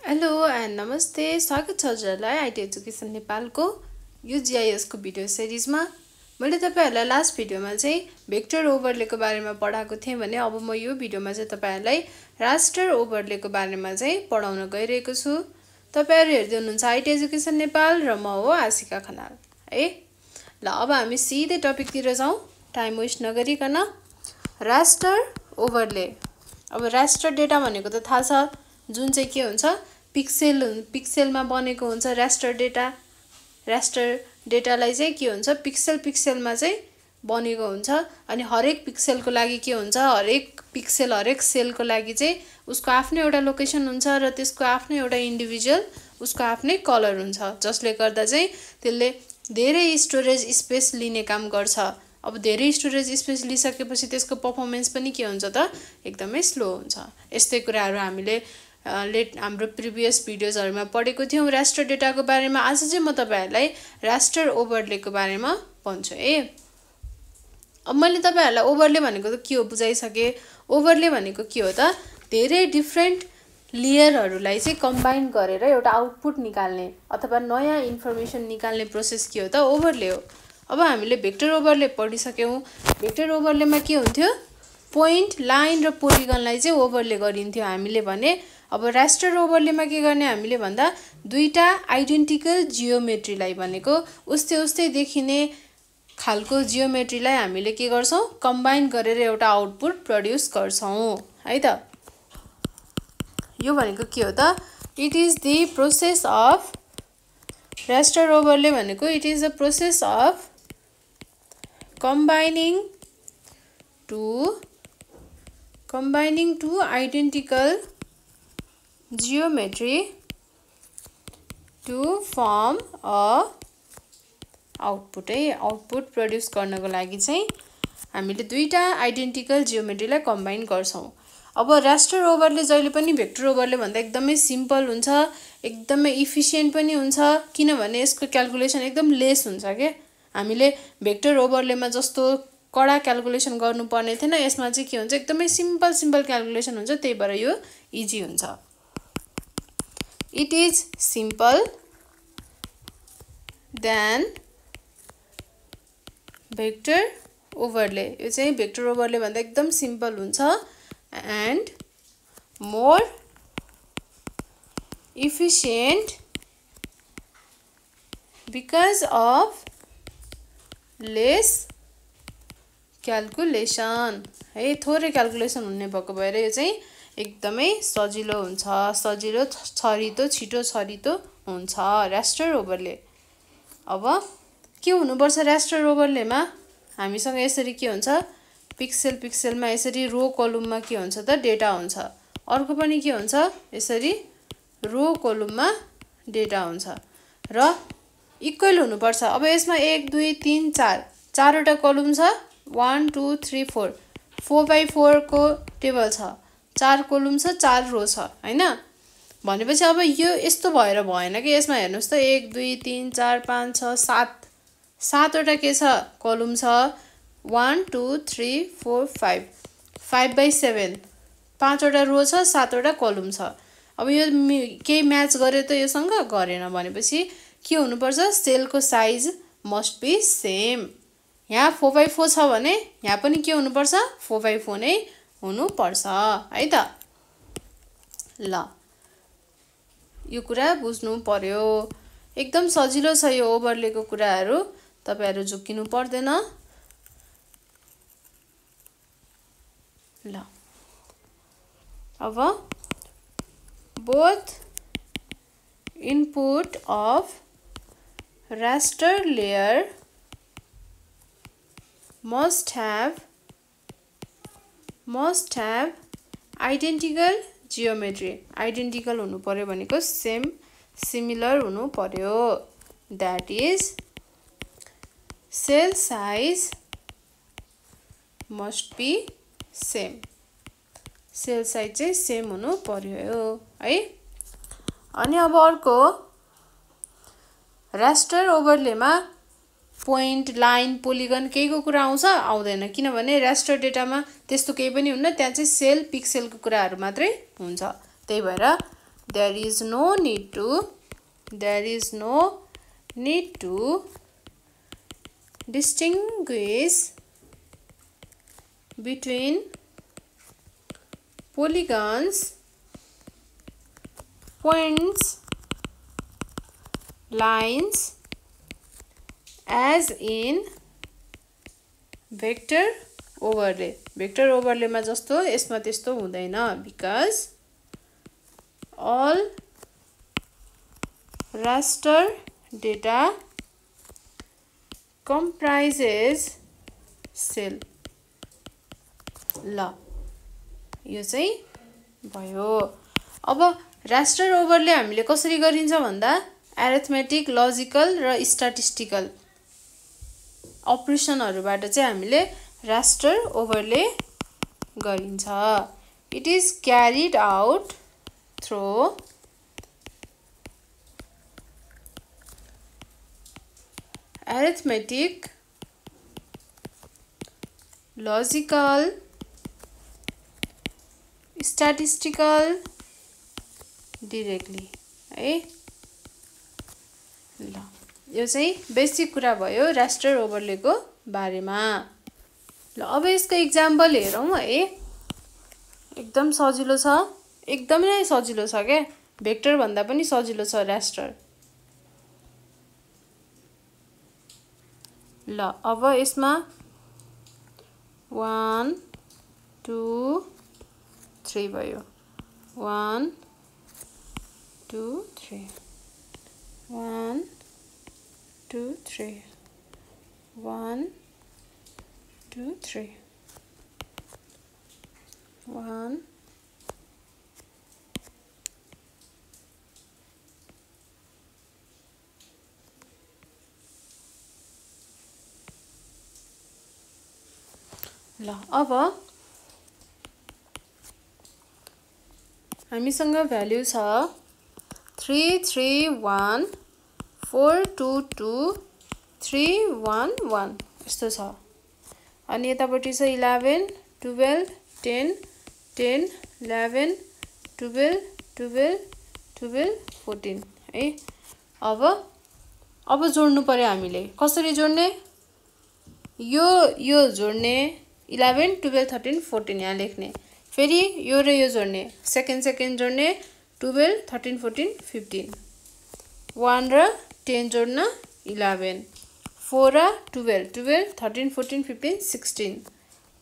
Hello and नमस्ते, स्वागत छ हजुरलाई आइटी एजुकेसन नेपालको यो जीआईएसको भिडियो सिरिजमा। मैले तपाईहरुलाई लास्ट भिडियोमा चाहिँ भेक्टर ओभरलेको बारेमा पढाएको थिएँ भने अब म यो भिडियोमा चाहिँ तपाईहरुलाई रास्टर ओभरलेको बारेमा चाहिँ पढाउन गइरहेको छु। तपाईहरु हेर्दै हुनुहुन्छ आइटी एजुकेसन नेपाल र म हो आशिका खनाल है। ल अब हामी सिधै टपिकतिर जाउँ टाइम वेस्ट नगरिकन। रास्टर ओभरले। अब रास्टर डेटा भनेको त थाहा छ, जुन चाहिँ के हुन्छ पिक्सेलमा बनेको हुन्छ रास्टर डेटा। रास्टर डेटालाई चाहिँ के हुन्छ पिक्सेलमा चाहिँ बनेको हुन्छ अनि हरेक पिक्सेलको लागि के हुन्छ हरेक पिक्सेल हरेक सेलको लागि चाहिँ उसको आफ्नै एउटा लोकेसन हुन्छ र त्यसको आफ्नै एउटा इन्डिभिजुअल उसको आफ्नै कलर हुन्छ, जसले गर्दा चाहिँ त्यसले धेरै स्टोरेज स्पेस लिने काम गर्छ। अब धेरै स्टोरेज स्पेस लिसकेपछि त्यसको परफर्मेन्स पनि के हुन्छ त एकदमै स्लो हुन्छ। यस्तै कुराहरू हामीले हाम्रो प्रिभियस भिडियोजहरुमा पढेको थियौं रास्टर डेटाको बारेमा। आज चाहिँ म तपाईहरुलाई रास्टर ओभरलेको बारेमा भन्छु है। अब मैले तपाईहरुलाई ओभरले भनेको त के हो बुझाइसके। ओभरले भनेको के हो त धेरै डिफरेन्ट लेयरहरुलाई चाहिँ कम्बाइन गरेर एउटा आउटपुट निकाल्ने अथवा नयाँ इन्फर्मेसन निकाल्ने प्रोसेस के हो त ओभरले हो। अब हामीले भेक्टर ओभरले पढिसक्यौं। भेक्टर ओभरलेमा के हुन्थ्यो पोइन्ट लाइन र पोलिगनलाई चाहिँ ओभरले गरिन्थ्यो हामीले भने। अब रास्टर ओभरलेमा के गर्ने हामीले भन्दा दुईटा आइडेन्टिकल जियोमेट्रीलाई भनेको उस्तै देखिने खालको जियोमेट्रीलाई हामीले के गर्छौं कम्बाइन गरेर एउटा आउटपुट प्रोड्युस गर्छौं है त। यो भनेको के हो त it is the process of raster overlay भनेको it is the process of combining two identical geometry to form a output है। आउटपुट प्रोड्युस गर्नको लागि चाहिँ हामीले दुईटा आइडेन्टिकल जियोमेट्रीलाई कम्बाइन गर्छौं। अब रास्टर ओभरले जहिले पनि भेक्टर ओभरले भन्दा एकदमै सिम्पल हुन्छ, एकदमै इफिसिएन्ट पनि हुन्छ, किनभने यसको क्याल्कुलेसन एकदम लेस हुन्छ के। हामीले भेक्टर ओभरलेमा जस्तो कडा क्याल्कुलेसन गर्नुपर्ने थिएन, यसमा चाहिँ के हुन्छ एकदमै सिम्पल क्याल्कुलेसन हुन्छ, त्यही भएर यो इजी हुन्छ। It is simple then vector overlay. यो चाहिँ भेक्टर ओभरले भन्दा एकदम सिम्पल हुन्छ and more efficient because of less calculation है। थोरै क्याल्कुलेसन हुने भएको भएर यो चाहिँ एकदमै सजिलो हुन्छ, सजिलो छिटो छरितो हुन्छ रास्टर ओभरले। अब के हुनुपर्छ रास्टर ओभरलेमा हामीसँग यसरी के हुन्छ पिक्सेलमा यसरी रो कलममा के हुन्छ त डेटा हुन्छ, अर्को पनि के हुन्छ यसरी रो कलममा डेटा हुन्छ र इक्वल हुनुपर्छ। अब यसमा 1 2 3 4 चारवटा कलम छ 1 2 3 4 4x4 को टेबल छ, 4 कलम छ 4 रो छ हैन। भनेपछि अब यो यस्तो भएर भएन कि यसमा हेर्नुस् त 1 2 3 4 5 6 7 सातवटा के छ कलम छ 1 2 3 4 5 5/7 पाँचवटा रो छ 7वटा कलम छ। अब यो केही म्याच गर्यो त योसँग गरेन भनेपछि के हुनुपर्छ सेलको साइज मस्ट बी सेम। यहाँ 4x4 छ भने यहाँ पनि के हुनुपर्छ 4x4 नै हुनुपर्छ है त। ल यो कुरा बुझ्नु पर्यो, एकदम सजिलो छ यो ओभरलेको कुराहरू, तपाईहरु झुक्किनु पर्दैन। ल अब both input of raster layer must have identical geometry। identical हुनु पर्यो भनेको similar हुनु पर्यो। that is cell size must be same। Cell size चाहिँ सेम हुनु पर्यो है। अनि अब अर्को रास्टर ओभरलेमा पोइन्ट लाइन पोलिगन केहीको कुरा आउँदैन, किनभने रास्टर डेटामा त्यस्तो केही पनि हुन्न, त्यहाँ चाहिँ सेल पिक्सेलको कुराहरू मात्रै हुन्छ। त्यही भएर there is no need to distinguish between polygons, points, lines as in vector overlay. Vector overlay मा जस्तो यसमा त्यस्तो हुँदैन, because all raster data comprises cell. ल यो चाहिँ भयो। अब raster overlay हामीले कसरी गरिन्छ भन्दा arithmetic, logical र statistical अपरेसनहरुबाट चाहिँ हामीले raster overlay गरिन्छ। It is carried out through arithmetic, logical, statistical directly है। ल यो चाहिँ बेसिक कुरा भयो raster overlay को बारेमा। ल अब यसको एक्जाम्पल हेरौं है। एकदम सजिलो छ, एकदमै सजिलो छ के, भेक्टर भन्दा पनि सजिलो छ raster। ल अब यसमा 1 2 3 भयो। 1 2 3 1 2 3 1 2 3 1 ल अब हामीसँग भ्यालु छ 3 3 1 4 2 2 3 1 1 यस्तो छ। अनि यतापट्टि छ 11 12 10 10 11 12 12 12 14 है। अब जोड्नु पर्यो हामीले। कसरी जोड्ने? यो जोड्ने 11 12 13 14 यहाँ लेख्ने। फेरि यो र यो जोड्ने, सेकेन्ड जोड्ने 12 13 14 15। 1 र 10 जोड्न 11, 4 र 12 12 13 14 15 16।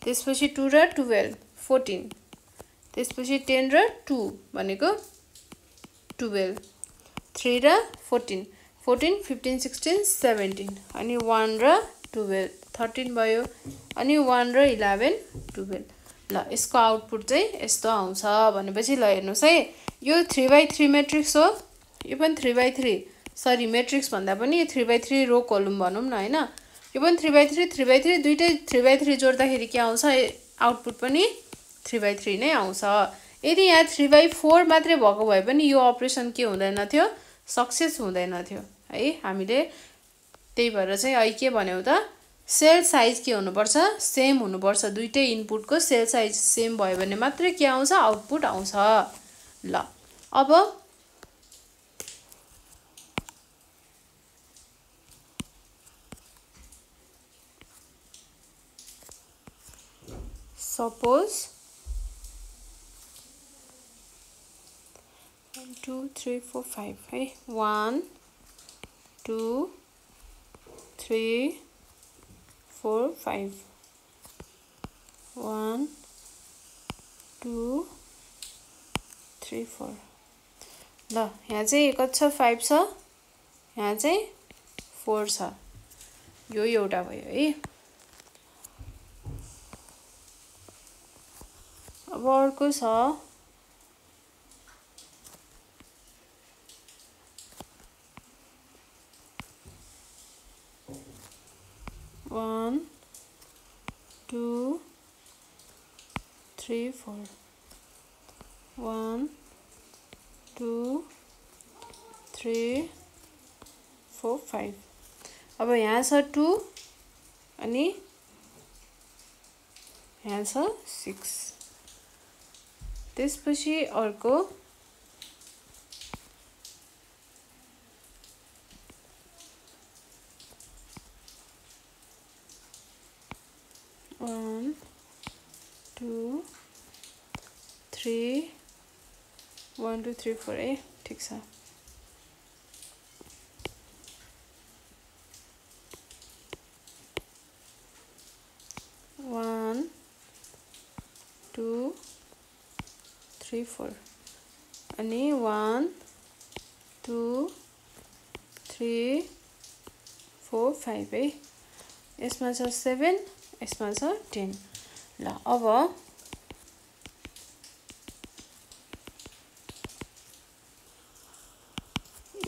त्यसपछि 2 र 12 14। त्यसपछि 10 र 2 भनेको 12, 3 र 14 14 15 16 17। अनि 1 र 12 13 भयो। अनि 1 र 11 12। ल यसको आउटपुट चाहिँ यस्तो आउँछ भनेपछि ल हेर्नुस् है, यो 3/3 मैट्रिक्स हो। यो पनि 3/3, सरी मैट्रिक्स भन्दा पनि 3/3 रो कलम भनौं न हैन। यो पनि 3/3 3/3 दुईटै 3/3 जोड्दाखेरि के आउँछ? आउटपुट पनि 3/3 नै आउँछ। यदि यहाँ 3/4 मात्रै भएको भए पनि यो अपरेसन के हुँदैन थियो? सक्सेस हुँदैन थियो है। हामीले त्यही भएर चाहिँ अहिले के भन्यौ त, सेल साइज के हुनुपर्छ? सेम हुनुपर्छ। दुईटै इनपुटको सेल साइज सेम भयो भने मात्रै के आउँछ? आउटपुट आउँछ। ल अब सपोज 1 2 3 4 5 है। 1 2 3 4 5 1 2 3 4। ल यहाँ चाहिँ कति छ? 5 छ। यहाँ चाहिँ 4 छ। यो एउटा भयो है। अब अर्को छ 1 2 3 4 1 2 3 4 5। अब यहाँ छ 2 अनि यहाँ छ 6। त्यसपछि अर्को 3 1 2 3 4 है ठीक छ 1 2 3 4 अनि 1 2 3 4 5 है यसमा छ 7 यसमा छ 10 ल अब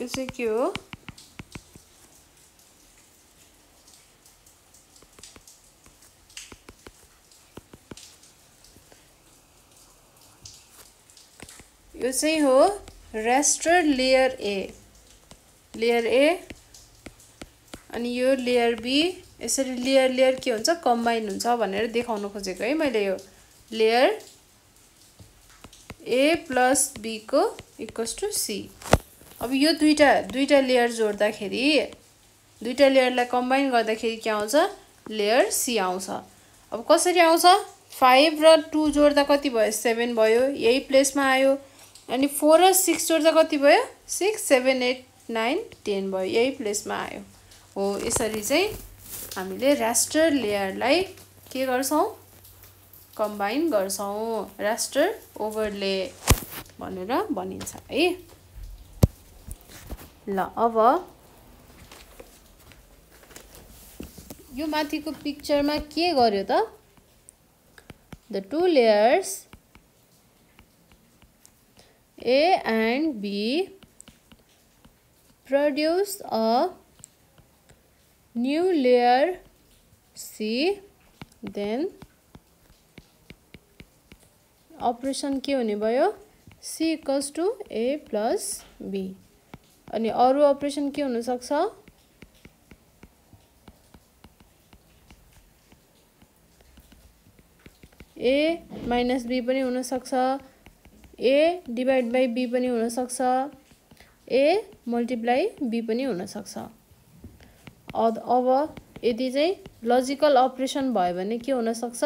यो चाहिँ के हो यो चाहिँ हो रास्टर लेयर ए अनि यो लेयर बी यसरी लेयर के हुन्छ कम्बाइन हुन्छ भनेर देखाउन खोजेको है मैले यो लेयर ए प्लस बी को इक्वल्स टु सी अब यो दुईटा लेयर जोड्दाखेरि दुईटा लेयरलाई कम्बाइन गर्दाखेरि के आउँछ लेयर सी आउँछ अब कसरी आउँछ 5 र 2 जोड्दा कति भयो 7 भयो यही प्लेसमा आयो अनि 4 र 6 जोड्दा कति भयो 6 7 8 9 10 भयो यही प्लेसमा आयो हो यसरी चाहिँ हामीले रास्टर लेयरलाई के गर्छौं कम्बाइन गर्छौं रास्टर ओभरले भनेर भनिन्छ है ल अब यो माथिको पिक्चरमा के गर्यो त the two layers A and B produce a new layer C then operation के हुने भयो C equals to A plus B अनि अरु अपरेसन के हुन सक्छ A minus B पनि हुन सक्छ A divide by B पनि हुन सक्छ A multiply B पनि हुन सक्छ अब यदि चाहिँ लजिकल अपरेसन भयो भने के हुन सक्छ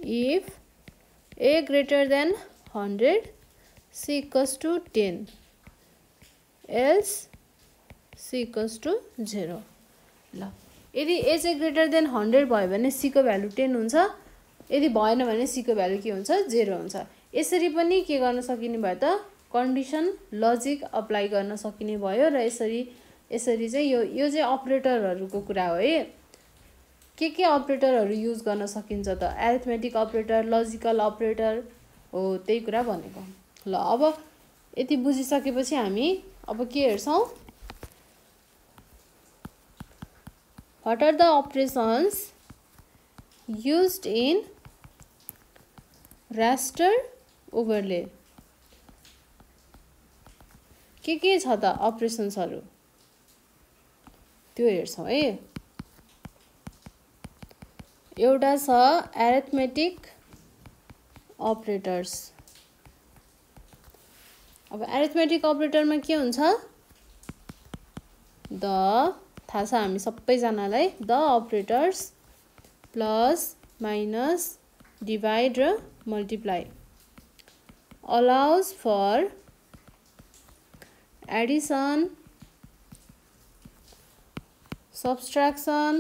if A greater than 100 C equals to 10 else C equals to 0 ल यदि A चाहिँ ग्रेटर देन 100 भयो भने C को भ्यालु 10 हुन्छ यदि भएन भने C को भ्यालु के हुन्छ 0 हुन्छ यसरी पनि के गर्न सकिने भयो त कन्डिसन लजिक अप्लाई गर्न सकिने भयो र यसरी चाहिँ यो चाहिँ अपरेटरहरुको कुरा हो है के अपरेटरहरु युज गर्न सकिन्छ त अरिथमेटिक अपरेटर लजिकल अपरेटर हो त्यही कुरा भनेको ल अब यति बुझिसकेपछि हामी अब के हेर्छौं What are the operations used in raster overlay? के छ त अपरेशन्सहरु त्यो हेर्छौं है एउटा छ अरिथमेटिक अपरेटर्स अब अरिथमेटिक अपरेटरमा के हुन्छ द थाहा छ हामी सबैजनालाई the operators plus minus divide र multiply allows for addition subtraction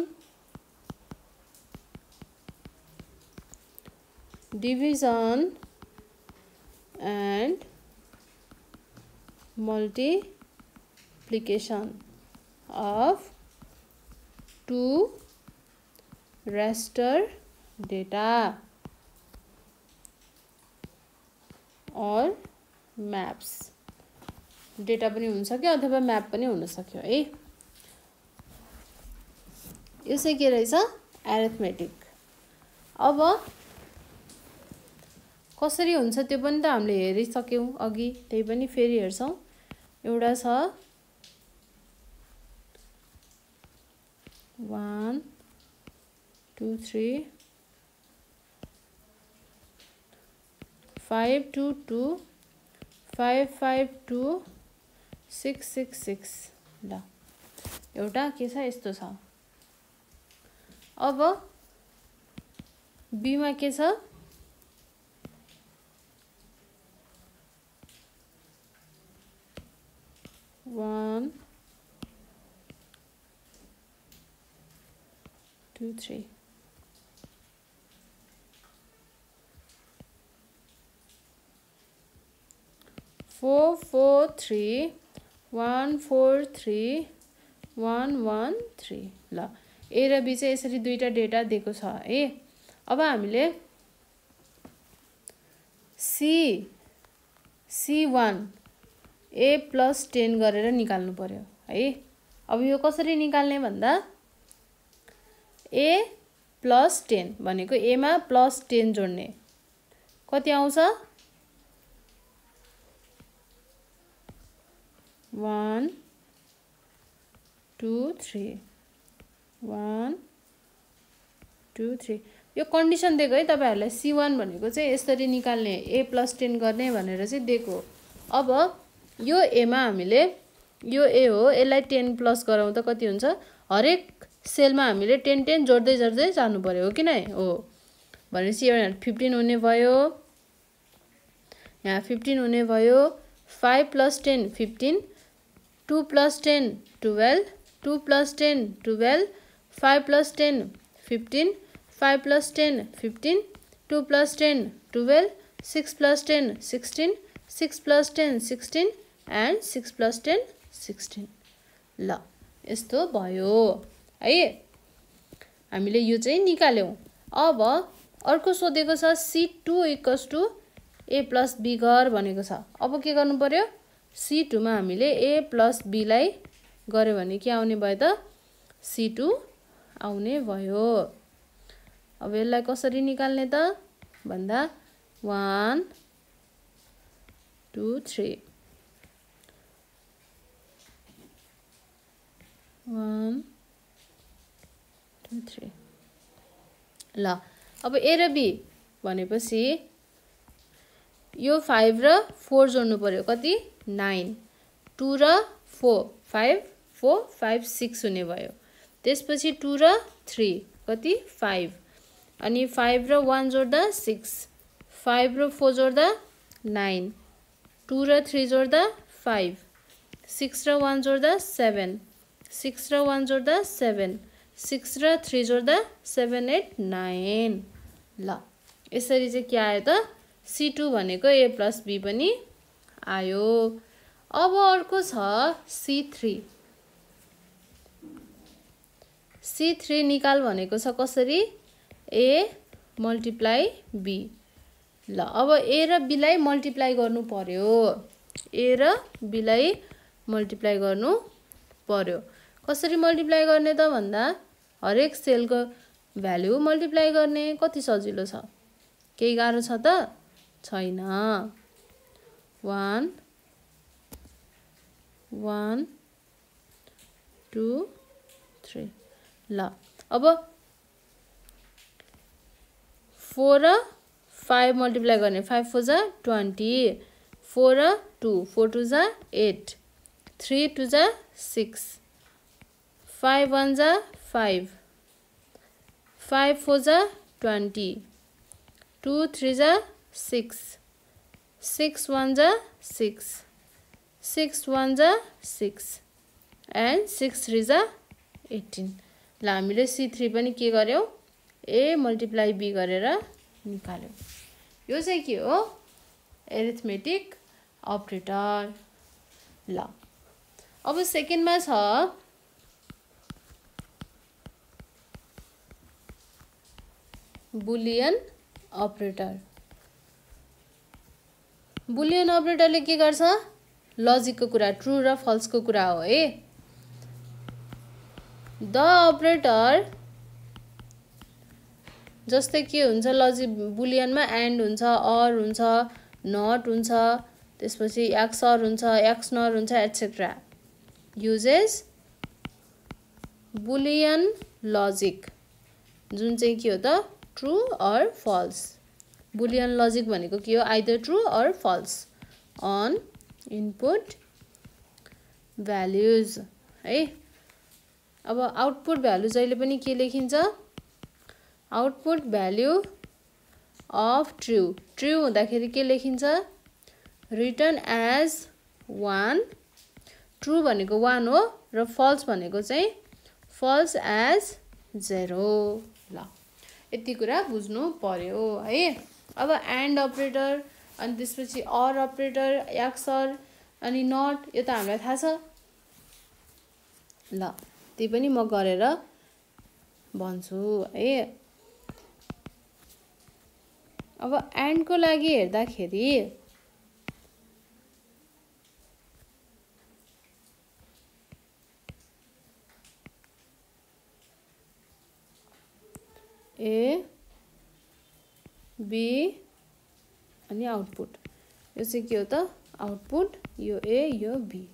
division and multiplication of two raster data or maps data पनि हुन सक्यो अथवा म्याप पनि हुन सक्यो है यो चाहिँ के रहेछ अरिथमेटिक अब कसरी हुन्छ त्यो पनि त हामीले हेरिसक्यौं अघि त्यही पनि फेरि हेर्छौं एउटा छ 1 2 3 5 2 2 5 5 2 6 6 6 ल एउटा के छ यस्तो छ अब बी मा के छ 1 2 3 4 4 3 1 4 3 1 1 3 ल ए र बी चाहिँ यसरी दुईटा डेटा दिएको छ है। अब हामीले C1 a + 10 गरेर निकाल्नु पर्यो है। अब यो कसरी निकाल्ने भन्दा a + 10 भनेको a मा +10 जोड्ने कति आउँछ 1 2 3 1 2 3 यो कन्डिसन दिएको है तपाईहरुलाई। C1 भनेको चाहिँ यसरी निकाल्ने a + 10 गर्ने भनेर चाहिँ दिएको। अब यो a मा हामीले यो a हो यसलाई 10 प्लस गराउँ त कति हुन्छ हरेक सेलमा हामीले 10 10 जोड्दै जोड्दै जानु पर्यो हो कि नै हो। भनेपछि यहाँ 15 हुने भयो, यहाँ 15 हुने भयो, 5 + 10 15, 2 + 10 12, 2 + 10 12, 5 + 10 15, 5 + 10 15, 2 + 10 12, 6 + 10 16, 6 + 10 16 and 6 + 10 16 ल यस्तो भयो है। हामीले यो चाहिँ निकाल्यौं। अब अर्को सोधेको छ C2 = a + b गर भनेको छ। अब के गर्नु पर्यो C2 मा हामीले a + b लाई गर्यो भने के आउने भयो त C2 आउने भयो। अब यसलाई कसरी निकाल्ने त भन्दा 1 2 3 1 2 3 ल अब a र b भनेपछि यो 5 र 4 जोड्नु पर्यो कति 9, 2 र 4 5 4 5 6 हुने भयो। त्यसपछि 2 र 3 कति 5 अनि 5 र 1 जोड्दा 6, 5 र 4 जोड्दा 9, 2 र 3 जोड्दा 5, 6 र 1 जोड्दा 7, 6 र 1 जोड्दा 7, 6 र 3 जोड्दा 7 8 9 ल यसरी चाहिँ के आयो त C2 भनेको a + b पनि आयो। अब अर्को छ C3 निकाल भनेको छ कसरी a × b ल अब a र b लाई मल्टिप्लाई गर्नु पर्यो, a र b लाई मल्टिप्लाई गर्नु पर्यो। कसरी मल्टिप्लाई गर्ने त भन्दा हरेक सेलको भ्यालु मल्टिप्लाई गर्ने कति सजिलो छ केही गाह्रो छ त छैन। 1 1 2 3 ल अब 4 र 5 मल्टिप्लाई गर्ने 5 4 जा 20, 4 र 2 4 2 जा 8, 3 2 जा 6, 5 1 जा 5, 5 4 जा 20, 2 3 जा 6, 6 1 जा 6, 6 1 जा 6 and 6 3 जा 18 ल हामीले C3 पनि के गर्यौं a × b गरेर निकाल्यौं। यो चाहिँ के हो एरिथमेटिक अपरेटर ल। अब सेकेन्डमा छ बुलियन अपरेटर। बुलियन अपरेटरले के गर्छ लजिकको कुरा ट्रू र फल्सको कुरा हो है। द अपरेटर जस्तै के हुन्छ लजिक बुलियनमा एन्ड हुन्छ, अर हुन्छ, नट हुन्छ, त्यसपछि एक्सअर हुन्छ, एक्सनर हुन्छ एटसेट्रा युजेस बुलियन लजिक जुन चाहिँ के हो त true or false. Boolean logic भनेको के हो either true or false on input values है। अब आउटपुट भ्यालु जहिले पनि के लेखिन्छ output value of true true हुँदाखेरि के लेखिन्छ रिटर्न एज 1 ट्रु भनेको 1 हो र फल्स भनेको चाहिँ फल्स एज 0 ल यति कुरा बुझ्नु पर्यो है अब एन्ड अपरेटर अनि त्यसपछि अर अपरेटर एक्सर अनि नट यो त हामीलाई थाहा छ ल त्यही पनि म गरेर भन्छु है अब एन्ड को लागि हेर्दाखेरि ए बी अनि आउटपुट यो चाहिँ के हो त आउटपुट यो ए यो बी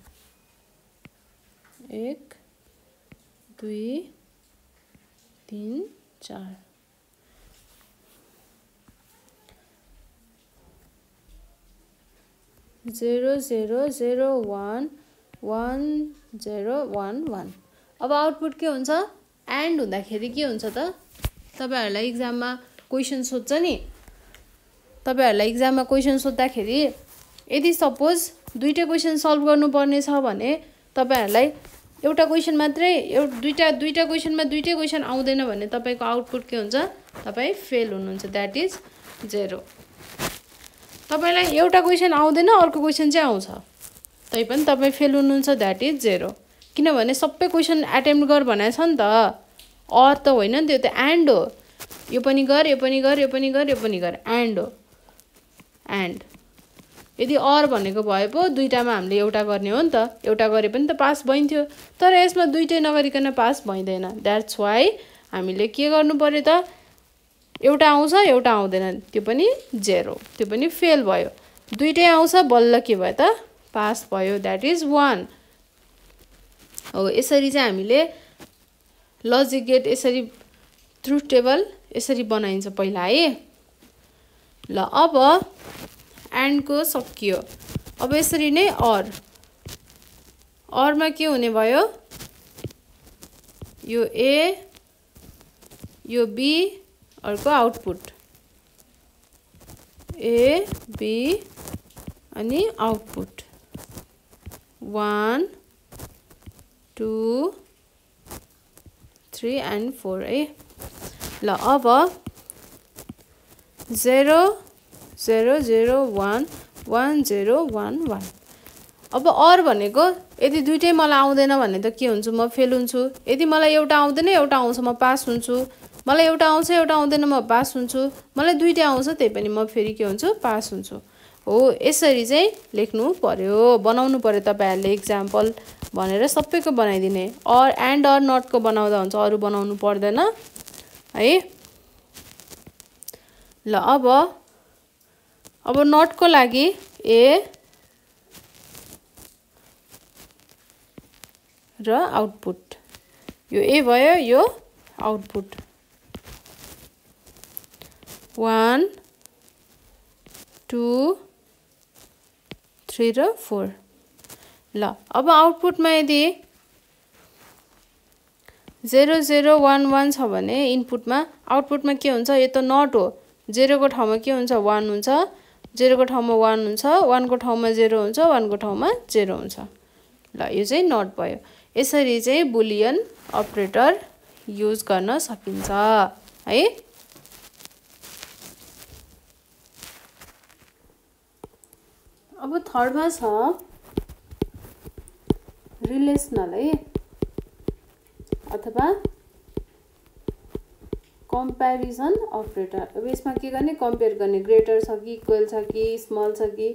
1 2 3 4 0 0 0 1 1 0 1 1 अब आउटपुट के हुन्छ एन्ड हुँदाखेरि के हुन्छ त तपाईहरुलाई एक्जाममा क्वेशन सोध्छ नि तपाईहरुलाई एक्जाममा क्वेशन सोध्दाखेरि यदि सपोज दुईटा क्वेशन सल्भ गर्नुपर्ने छ भने तपाईहरुलाई एउटा क्वेशन मात्रै दुईटा क्वेशनमा दुईटै क्वेशन आउँदैन भने तपाईको आउटपुट के हुन्छ तपाई फेल हुनुहुन्छ दैट इज 0 तपाईलाई एउटा क्वेशन आउँदैन अर्को क्वेशन चाहिँ आउँछ तै पनि तपाई फेल हुनुहुन्छ दैट इज 0 किनभने सबै क्वेशन अटेम्प्ट गर भनेछ नि त अर त होइन नि त्यो त एन्ड हो यो पनि गर यो पनि गर यो पनि गर यो पनि गर एन्ड हो एन्ड यदि अर भनेको भए पो दुईटामा हामीले एउटा गर्ने हो नि त एउटा गरे पनि त पास भइन्थ्यो तर यसमा दुईटै नगरिकन पास भइदैन दैट्स व्हाई हामीले के गर्नु पर्यो त एउटा आउँछ एउटा आउँदैन त्यो पनि 0 त्यो पनि फेल भयो दुईटै आउँछ बल्ल के भयो त पास भयो दैट इज 1 हो यसरी चाहिँ हामीले लजिक गेट यसरी ट्रुथ टेबल यसरी बनाइन्छ पहिला है ल अब एन्ड को सकियो अब यसरी नै अरमा के हुने भयो यो ए यो बी अर्को आउटपुट ए बी अनि आउटपुट 1 2 3 and 4 है ल अब 0 0 0 1 1 0 1 1 अब अर भनेको यदि दुईटै मलाई आउँदैन भने त के हुन्छ म फेल हुन्छु यदि मलाई एउटा आउँदैन एउटा आउँछ म पास हुन्छु मलाई एउटा आउँछ एउटा आउँदैन म पास हुन्छु मलाई दुईटै आउँछ त्यही पनि म फेरि के हुन्छु पास हुन्छु हो यसरी चाहिँ लेख्नु पर्यो बनाउनु पर्यो तपाईहरुले एक्जाम्पल भनेर सबैको बनाइदिने एन्ड अर नट को बनाउँदा हुन्छ अरु बनाउनु पर्दैन है ल अब नट को लागि ए र आउटपुट यो ए भयो यो आउटपुट 1 2 3 र 4 ल अब आउटपुटमा यदि 0 0 1 1 छ भने इनपुटमा आउटपुटमा के हुन्छ यो त नट हो 0 को ठाउँमा के हुन्छ 1 हुन्छ 0 को ठाउँमा 1 हुन्छ 1 को ठाउँमा 0 हुन्छ 1 को ठाउँमा 0 हुन्छ ल यो चाहिँ नट भयो यसरी चाहिँ बुलियन अपरेटर युज गर्न सकिन्छ है अब थर्डमा छ रिलेसनल है अथवा कम्प्यारिजन अपरेटर अब यसमा के गर्ने कम्पेयर गर्ने ग्रेटर छ कि इक्वल छ कि स्मल छ कि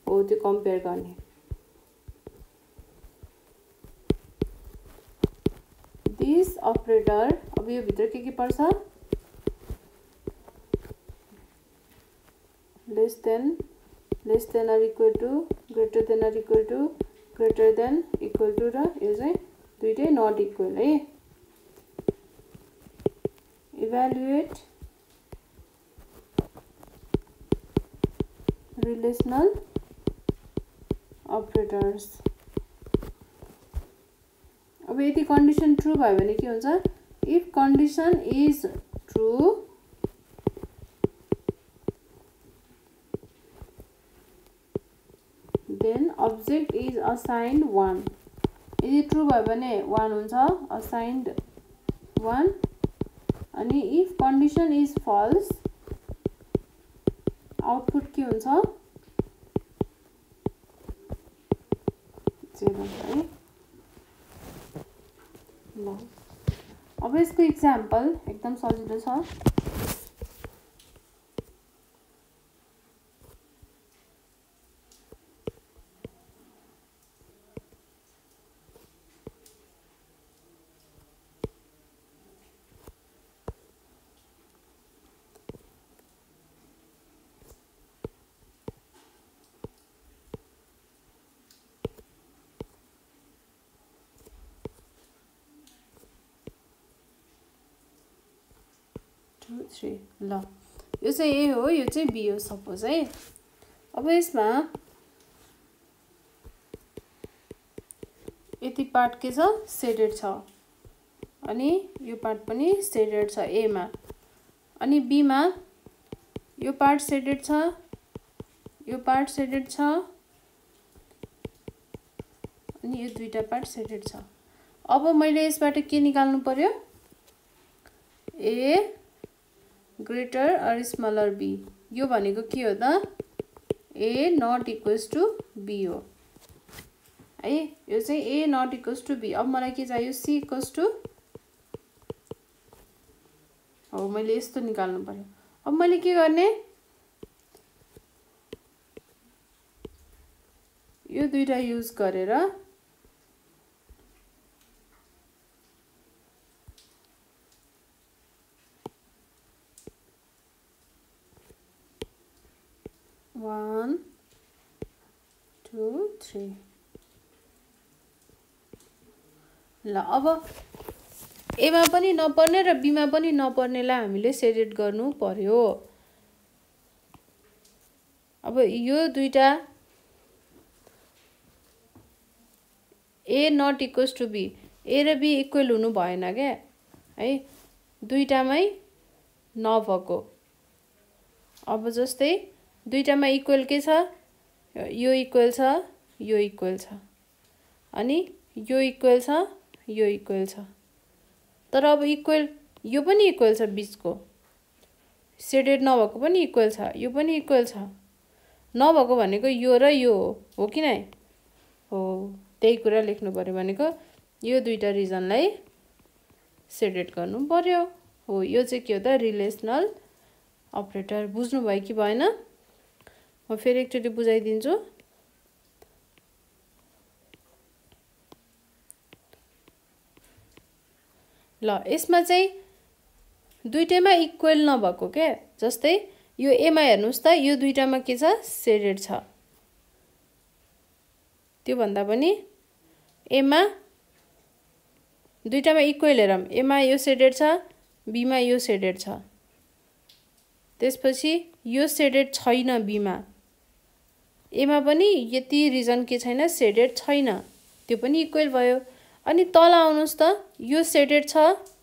हो त्यो कम्पेयर गर्ने दिस अपरेटर अब यो भित्र के पर्छ less than or equal to greater than or equal to greater than equal to र यो चाहिँ दुईटै नट इक्वल है इभ्यालुएट रिलेसनल अपरेटर्स अब यदि कन्डिसन ट्रु भयो भने के हुन्छ if condition is true then object is assigned 1. यदि ट्रू भयो भने 1 हुन्छ, assigned 1. अनि if condition is false, output के हुन्छ 0 है। ल अब यसको एक्जाम्पल एकदम सजिलो छ। ल यो चाहिँ ए हो, यो चाहिँ बी हो सपोज है। अब यसमा यति पार्ट के छ सेडेड छ, अनि यो पार्ट पनि सेडेड छ ए मा, अनि बी मा यो पार्ट सेडेड छ, यो पार्ट सेडेड छ, अनि यो दुईटा पार्ट सेडेड छ। अब मैले यसबाट के निकाल्नु पर्यो, ए ग्रेटर अर स्मलर बी। यो भनेको के हो त, ए नट इक्वल्स टु बी हो है। यो चाहिँ ए नट इक्वल्स टु बी। अब मलाई के चाहियो, सी इक्वल्स टु, हो मैले यस्तो निकाल्नु पर्यो। अब मैले के गर्ने, यो दुईटा युज गरेर One, 2, 3 ल अब ए मा पनि नपर्ने र बी मा पनि नपर्नेलाई हामीले सेडेड गर्नु पर्यो। अब यो दुईटा ए नट इक्वल्स टु बी, ए र बी इक्वल हुनु भएन क्या है, दुईटामै नभएको। अब जस्तै दुईटामा इक्वल के छ, यो इक्वल छ, यो इक्वल छ, अनि यो इक्वल छ, यो इक्वल छ। तर अब इक्वल यो पनि इक्वल छ, बीचको सेडेड नभएको पनि इक्वल छ, यो पनि इक्वल छ। नभएको भनेको यो र यो हो कि नै हो, त्यही कुरा लेख्नु पर्यो भनेको यो दुईटा रिजनलाई सेडेड गर्नु पर्यो हो। यो चाहिँ के हो त, रिलेसनल अपरेटर। बुझ्नु भयो कि भएन, म फेरि एकचोटि बुझाइदिन्छु। ल यसमा चाहिँ दुईटैमा इक्वल नभएको के, जस्तै यो एमा हेर्नुस् त, यो दुईटामा के छ सेडेड छ, त्यो भन्दा पनि एमा दुईटामा इक्वल हेरौँ, एमा यो सेडेड छ, बीमा यो सेडेड छ, त्यसपछि यो सेडेड छैन बीमा, एमा पनि यति रिजन के छैन सेडेड छैन, त्यो पनि इक्वल भयो। अनि तल आउनुस् त, यो सेडेड छ,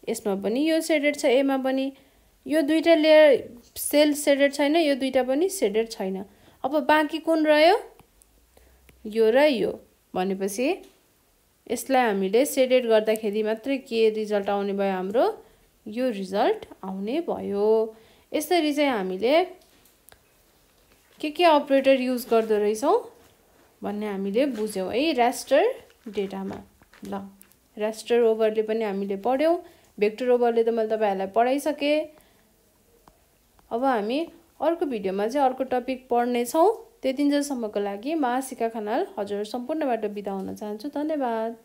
यसमा पनि यो सेडेड छ, एमा पनि यो दुईटा लेयर सेल सेडेड छैन, यो दुईटा पनि सेडेड छैन। अब बाँकी कुन रह्यो, यो र यो। भनेपछि यसलाई हामीले सेडेड गर्दाखेरि मात्रै के रिजल्ट आउने भयो, हाम्रो यो रिजल्ट आउने भयो। यसरी चाहिँ हामीले के अपरेटर युज गर्दो रहेछौँ भन्ने हामीले बुझ्यौँ है रास्टर डेटामा। ल रास्टर ओभरले पनि हामीले पढ्यौँ, भेक्टर ओभरले त मैले तपाईहरुलाई पढाइसकेँ। अब हामी अर्को भिडियोमा चाहिँ अर्को टपिक पढ्ने छौँ। त्यतिन्जेलसम्मको लागि म आशिका खनाल हजुर सम्पूर्णबाट बिदा हुन चाहन्छु। धन्यवाद।